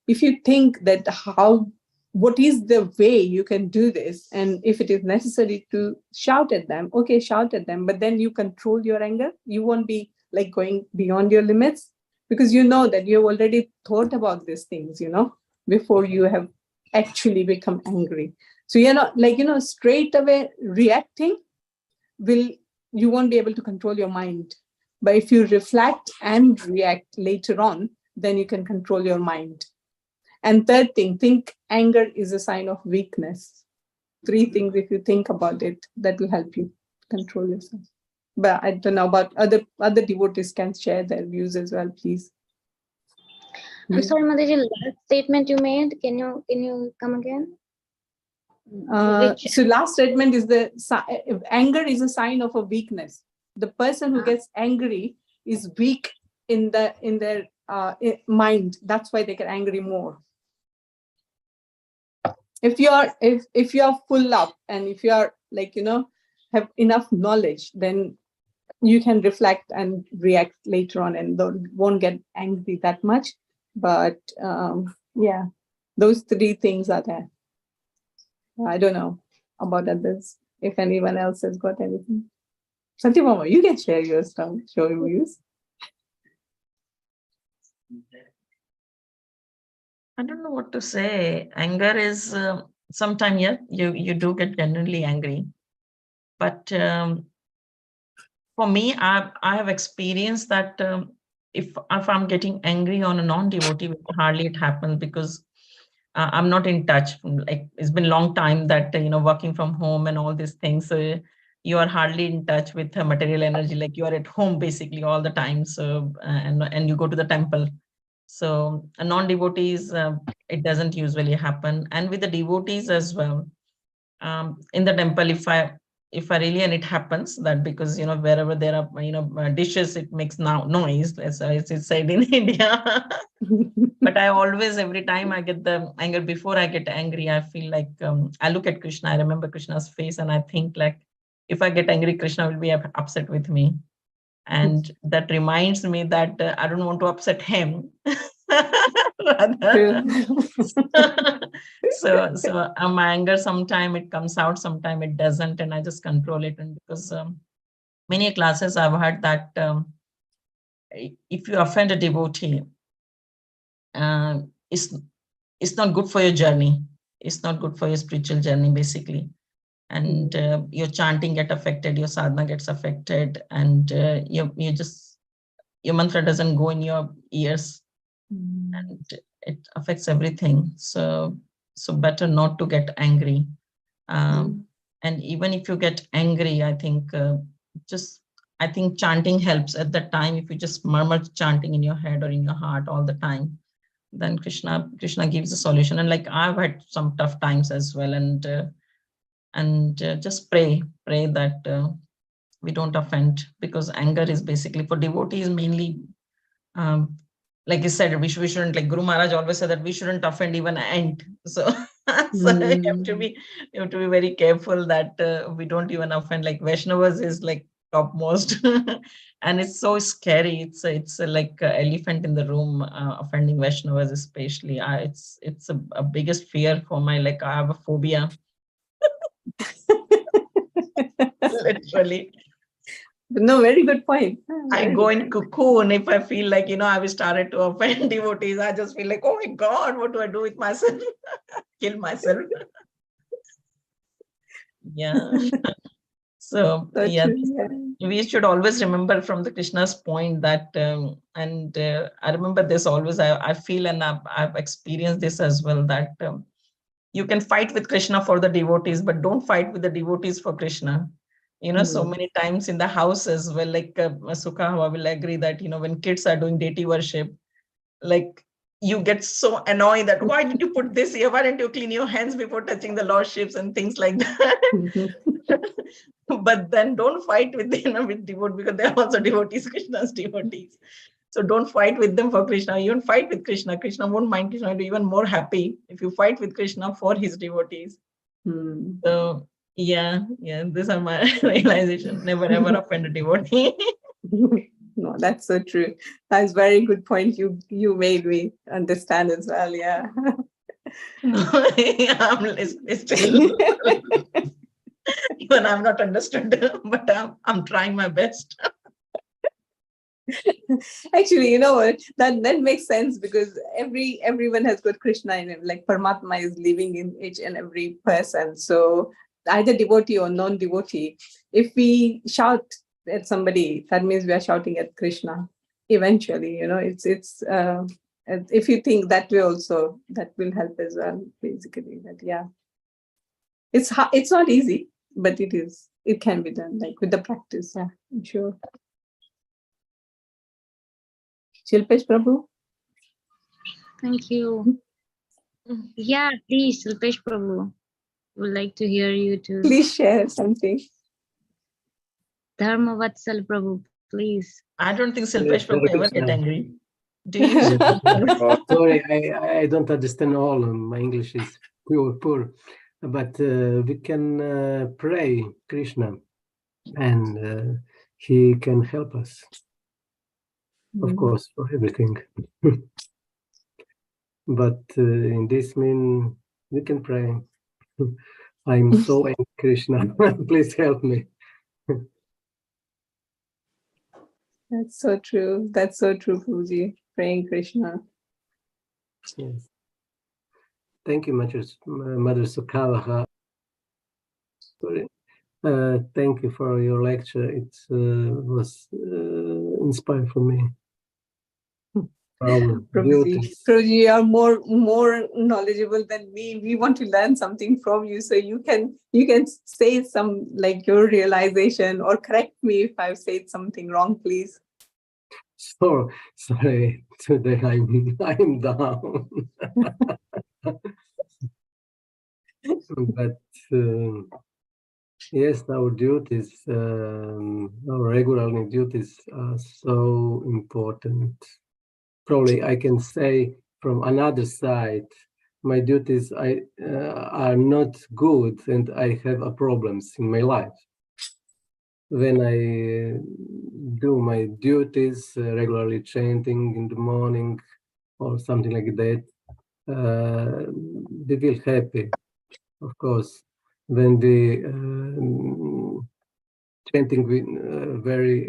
if you think that what is the way you can do this, and if it is necessary to shout at them, okay, shout at them, but then you control your anger. You won't be like going beyond your limits, because you know that you've already thought about these things, before you have actually become angry. So you're not like, straight away reacting, you won't be able to control your mind. But if you reflect and react later on, then you can control your mind. And third thing, think anger is a sign of weakness. Three things, if you think about it, that will help you control yourself. But I don't know about other devotees can share their views as well, please. I'm sorry, Mataji, last statement you made, can you come again? So last statement is anger is a sign of a weakness. The person who gets angry is weak in their mind. That's why they get angry more. If you are full up, and if you are like, have enough knowledge, then you can reflect and react later on, and won't get angry that much. But yeah, those three things are there. I don't know about others, if anyone else has got anything. Satyabhama, you can share your stuff, show your views. I don't know what to say. Anger is sometimes, yeah, you do get genuinely angry. But for me, I have experienced that if I'm getting angry on a non-devotee, hardly it happens, because I'm not in touch. Like, it's been a long time that, working from home and all these things. So you are hardly in touch with material energy. Like, you are at home basically all the time. So and you go to the temple. So a non-devotees, it doesn't usually happen. And with the devotees as well, in the temple, if I really, and it happens that, because wherever there are dishes, it makes noise, as it's said in India. But I always, every time I get the anger, before I get angry, I feel like I look at Krishna. I remember Krishna's face, and I think like, if I get angry, Krishna will be upset with me. And that reminds me that I don't want to upset him. So my anger, sometime it comes out, sometime it doesn't, and I just control it. And because many classes I've heard that if you offend a devotee, it's not good for your journey. It's not good for your spiritual journey, basically. And your chanting get affected, your sadhana gets affected, and your mantra doesn't go in your ears, and it affects everything. So better not to get angry. And even if you get angry, I think chanting helps at that time. If you just murmur chanting in your head or in your heart all the time, then Krishna gives a solution. And like, I've had some tough times as well, and just pray that we don't offend, because anger is basically for devotees mainly. Like you said, we shouldn't, like Guru Maharaj always said that we shouldn't offend even an ant. So, so you have to be very careful that we don't even offend. Like Vaishnavas is like topmost, and it's so scary. It's like a elephant in the room, offending Vaishnavas especially. It's a biggest fear for my, like I have a phobia. Literally. No, very good point. I Very go good in point. cocoon if I feel like, I've started to offend devotees. I just feel like, oh my God, what do I do with myself? Kill myself. Yeah. So, So yeah, true, yeah. we should always remember from the Krishna's point that, I remember this always, I feel, and I've experienced this as well, that you can fight with Krishna for the devotees, but don't fight with the devotees for Krishna. So many times in the house as well, like Sukha will agree that, when kids are doing deity worship, like you get so annoyed that why did you put this here? Why didn't you clean your hands before touching the lordships and things like that? But then don't fight with with devotees, because they're also devotees, Krishna's devotees. So don't fight with them for Krishna. Even fight with Krishna. Krishna won't mind. Krishna will be even more happy if you fight with Krishna for his devotees. So yeah, these are my realization. Never ever offend a devotee. No, that's so true. That's very good point you made me understand as well. Yeah. I'm still, even I'm not understood, but I'm trying my best. Actually, you know what? That makes sense, because everyone has got Krishna in him. Like Paramatma is living in each and every person. So either devotee or non-devotee, if we shout at somebody, that means we are shouting at Krishna. Eventually, it's if you think that way also, that will help as well. Basically, that it's hard, it's not easy, but it can be done, like with the practice. Yeah, I'm sure. Shilpesh Prabhu? Thank you. Yeah, please, Silpesh Prabhu. Would like to hear you too. Please share something. Dharma Vatsal Prabhu, please. I don't think Silpesh Prabhu ever get angry. Do you? Sorry, I don't understand all. My English is poor. But we can pray Krishna, and he can help us, of course, for everything. But in this mean, we can pray. I'm so angry, Krishna. Please help me. That's so true. That's so true, Prabhuji. Praying Krishna. Yes. Thank you, Mother Sukha. Sorry. Thank you for your lecture. It was inspiring for me. Prabhuji, you are more knowledgeable than me. We want to learn something from you, so you can say some, like, your realization, or correct me if I've said something wrong, please. So sorry, today I'm down. But yes, our duties, our regular duties are so important. Probably I can say from another side, my duties are not good, and I have problems in my life. When I do my duties, regularly chanting in the morning or something like that, we feel happy, of course. When we chanting with very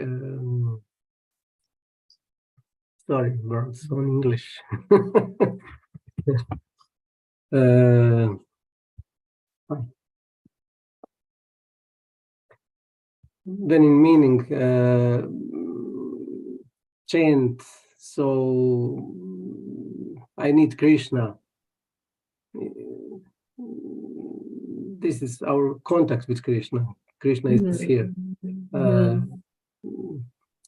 sorry, words on English. Then in meaning chant, so I need Krishna. This is our contact with Krishna. Krishna is here.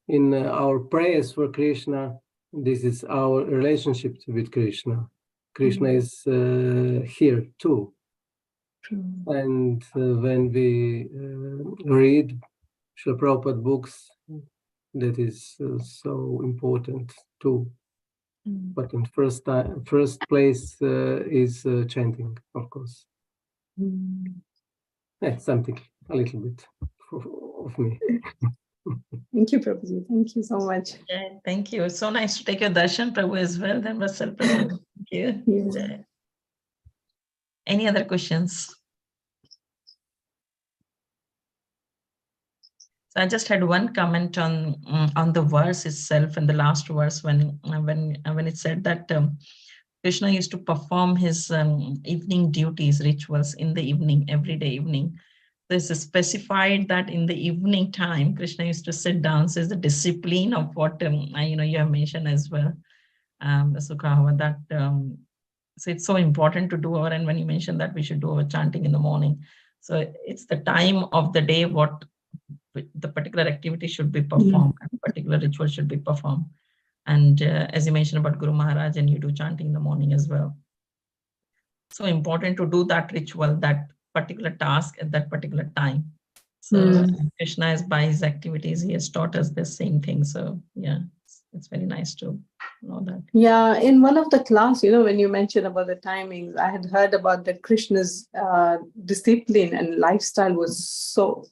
In our prayers for Krishna, this is our relationship with Krishna. Krishna is here too. And when we read Srila Prabhupada books, that is so important too. But in first place is chanting, of course. Yeah, something a little bit of me. Thank you, Prabhuji. Thank you so much. Yeah, thank you. It's so nice to take your darshan, Prabhu, as well. That was surprising. Thank you. Yes. Yeah. Any other questions? So I just had one comment on the verse itself, in the last verse, when it said that Krishna used to perform his evening duties, rituals in the evening, every day evening. This is specified that in the evening time, Krishna used to sit down. So it's the discipline of what you have mentioned as well, Sukha, that so it's so important to do our, and when you mentioned that we should do our chanting in the morning. So it's the time of the day what the particular activity should be performed, and particular ritual should be performed. And as you mentioned about Guru Maharaj, and you do chanting in the morning as well. So important to do that ritual, that particular task at that particular time. So Krishna is, by his activities, he has taught us the same thing. So yeah, it's very nice to know that. Yeah, in one of the class, when you mentioned about the timings, I had heard about that Krishna's discipline and lifestyle was so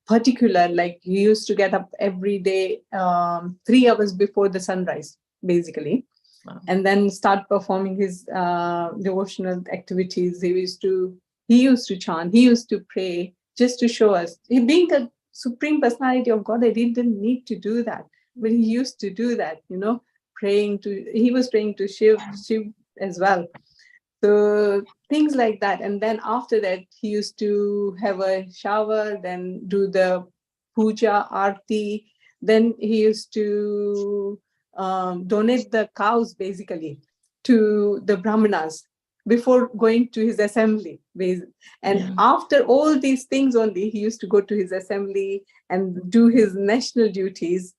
particular. Like he used to get up every day 3 hours before the sunrise, basically. Wow. And then start performing his devotional activities. He used to chant, he used to pray, just to show us. He, being a Supreme Personality of Godhead, he didn't need to do that. But he used to do that, he was praying to Shiv as well. So things like that. And then after that, he used to have a shower, then do the puja, arti. Then he used to donate the cows, basically, to the brahmanas before going to his assembly. And after all these things only, he used to go to his assembly and do his national duties,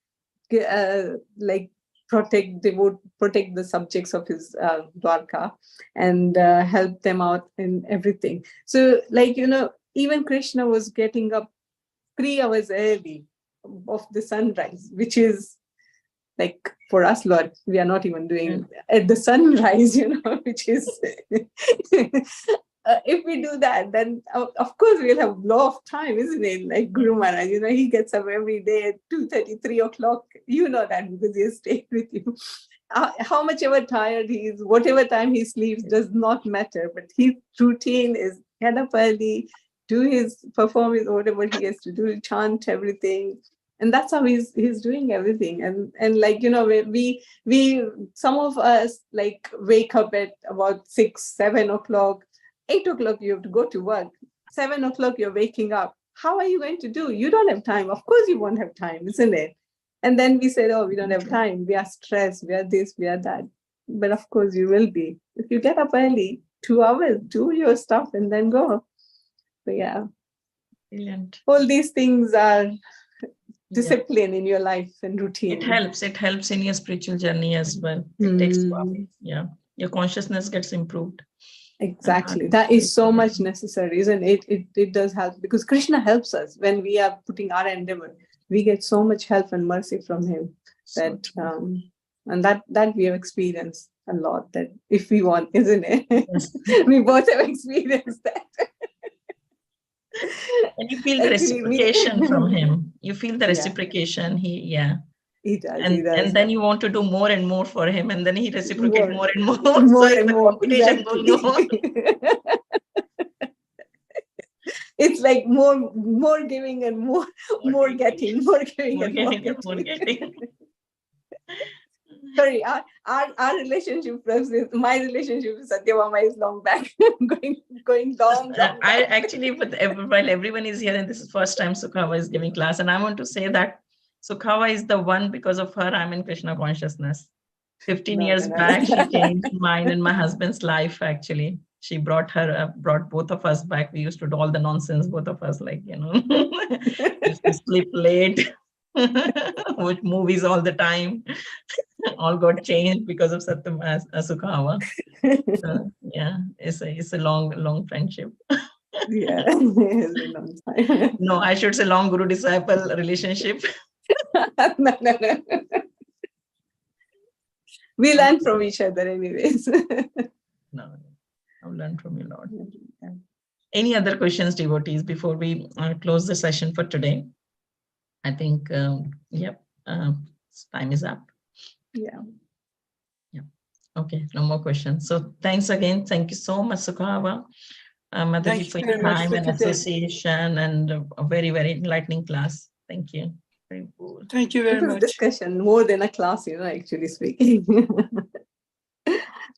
like protect the subjects of his Dwarka, and help them out in everything. So, even Krishna was getting up 3 hours early of the sunrise, which is like, for us, Lord, we are not even doing at the sunrise, which is if we do that, then of course we'll have low of time, isn't it? Like Guru Maharaj, he gets up every day at 2:30, 3 o'clock. You know that because he has stayed with you. How much ever tired he is, whatever time he sleeps, does not matter. But his routine is get up early, perform his whatever he has to do, chant everything. And that's how he's doing everything. And like, we some of us like wake up at about 6, 7 o'clock, 8 o'clock, you have to go to work. 7 o'clock, you're waking up. How are you going to do? You don't have time. Of course you won't have time, isn't it? And then we said, we don't have time. We are stressed. We are this, we are that. But of course you will be. If you get up early, 2 hours, do your stuff and then go. So yeah. Brilliant. All these things are discipline in your life and routine. It helps in your spiritual journey as well. It takes your consciousness gets improved. Exactly. That is so much necessary, isn't it? It does help, because Krishna helps us when we are putting our endeavor. We get so much help and mercy from him that and that we have experienced a lot, that if we want, isn't it? Yes. We both have experienced that. And you feel the reciprocation from him. You feel the reciprocation. He does. And then you want to do more and more for him, and then he reciprocates more and more. More so and the more. competition Exactly. going on. It's like more giving and more getting, more giving and more getting. Sorry, our relationship, my relationship with Satyabhama is long back, going long back. I actually, while everyone is here, and this is first time Sukhawa is giving class, and I want to say that Sukhawa is the one, because of her, I'm in Krishna consciousness. 15 years back, she changed mine and my husband's life, actually. She brought both of us back. We used to do all the nonsense, both of us, like, used to sleep late, watch movies all the time. All got changed because of Sukhawa. So, yeah, it's a long friendship. Yeah, it's a long time. No, I should say long guru disciple relationship. No. We learn from each other, anyways. No, I've learned from you a lot. Yeah. Any other questions, devotees, before we close the session for today? I think, yep, time is up. Yeah. Okay, no more questions. So thanks again. Thank you so much, Sukhava, Mataji, Thank for you your very much time for and today. association, and a very, very enlightening class. Thank you. Very cool. Thank you very It was a much. discussion more than a class, actually speaking.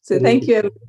So Thank thank you. you, everyone.